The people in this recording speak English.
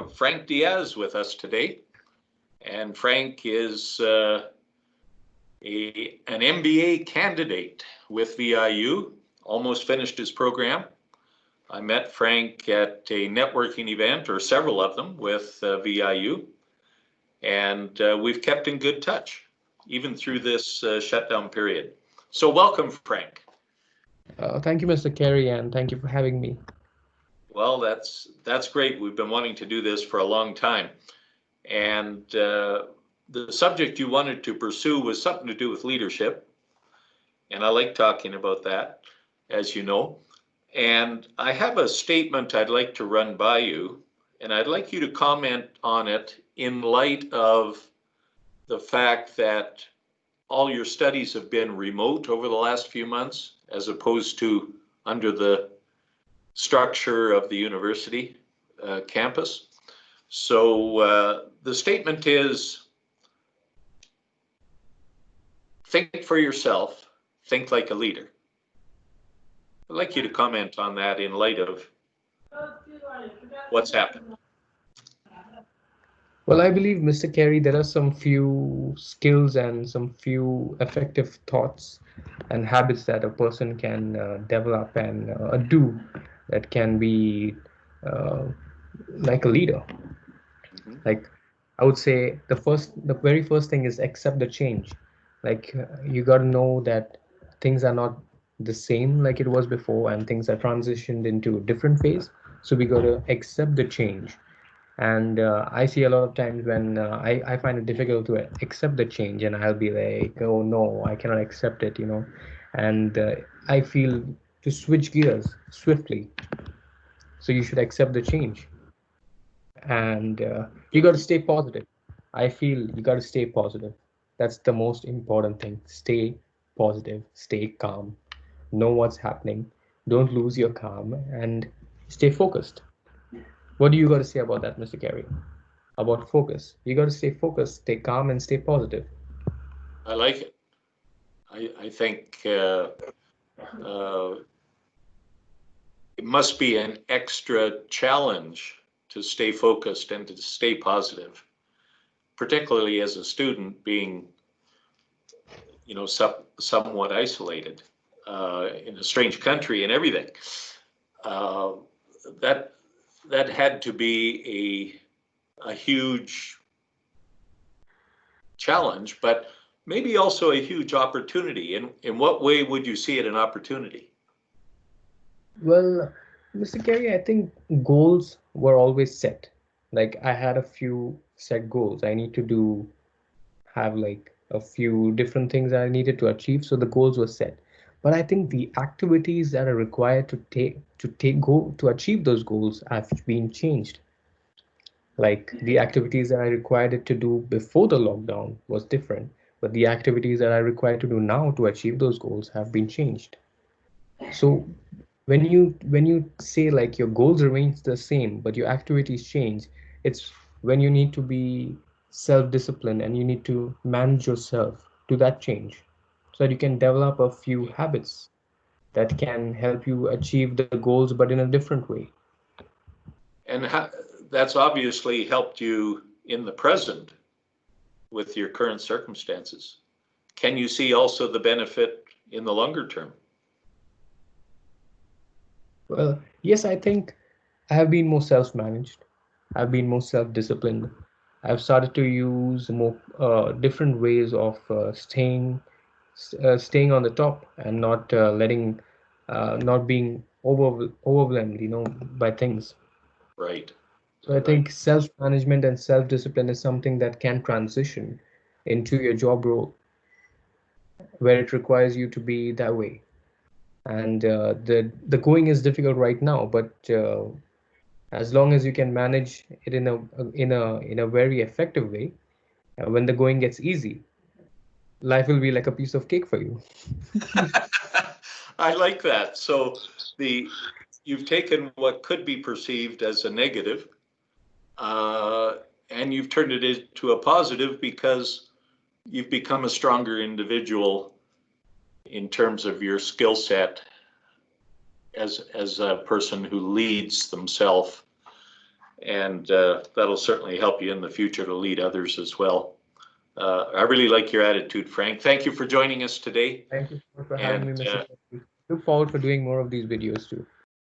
have Frank Diaz with us today, and Frank is an MBA candidate with VIU, almost finished his program. I met Frank at a networking event, or several of them, with VIU, and we've kept in good touch, even through this shutdown period. So welcome, Frank. Thank you, Mr. Carey, and thank you for having me. Well, that's great. We've been wanting to do this for a long time. And the subject you wanted to pursue was something to do with leadership. And I like talking about that, as you know. And I have a statement I'd like to run by you, and I'd like you to comment on it in light of the fact that all your studies have been remote over the last few months, as opposed to under the structure of the university campus. So the statement is, think for yourself, think like a leader. I'd like you to comment on that in light of what's happened. Well, I believe, Mr. Carey, there are some few skills and some few effective thoughts and habits that a person can develop and do that can be like a leader. Like, I would say the very first thing is accept the change. Like, you got to know that things are not the same like it was before, and things are transitioned into a different phase. So we got to accept the change. And I see a lot of times when I find it difficult to accept the change, and I'll be like, oh no, I cannot accept it, and I feel to switch gears swiftly. So you should accept the change, and you got to stay positive. I feel you got to stay positive. That's the most important thing. Stay positive, stay calm, know what's happening, don't lose your calm, and stay focused. What do you got to say about that, Mr. Carey? About focus. You got to stay focused, stay calm, and stay positive. I like it. I think it must be an extra challenge to stay focused and to stay positive, particularly as a student being, somewhat isolated in a strange country and everything. That had to be a huge challenge, but maybe also a huge opportunity. In what way would you see it an opportunity? Well, Mr. Carey, I think goals were always set. Like, I had a few set goals. I need to have like a few different things that I needed to achieve. So the goals were set. But I think the activities that are required to achieve those goals have been changed. Like, the activities that I required it to do before the lockdown was different, but the activities that I required to do now to achieve those goals have been changed. So when you say like your goals remains the same but your activities change, it's when you need to be self-disciplined and you need to manage yourself to that change so that you can develop a few habits that can help you achieve the goals but in a different way. And that's obviously helped you in the present with your current circumstances. Can you see also the benefit in the longer term? Well, yes, I think I have been more self-managed. I've been more self-disciplined. I've started to use more different ways of staying on the top and not not being overwhelmed, by things. Right. So I think self-management and self-discipline is something that can transition into your job role where it requires you to be that way. And the going is difficult right now, but as long as you can manage it in a very effective way, when the going gets easy, life will be like a piece of cake for you. I like that. So you've taken what could be perceived as a negative, and you've turned it into a positive because you've become a stronger individual in terms of your skill set as a person who leads themselves and that'll certainly help you in the future to lead others as well. I really like your attitude, Frank. Thank you for joining us today. Thank you so much for having me, And Mr. Shetty. Look forward for doing more of these videos too.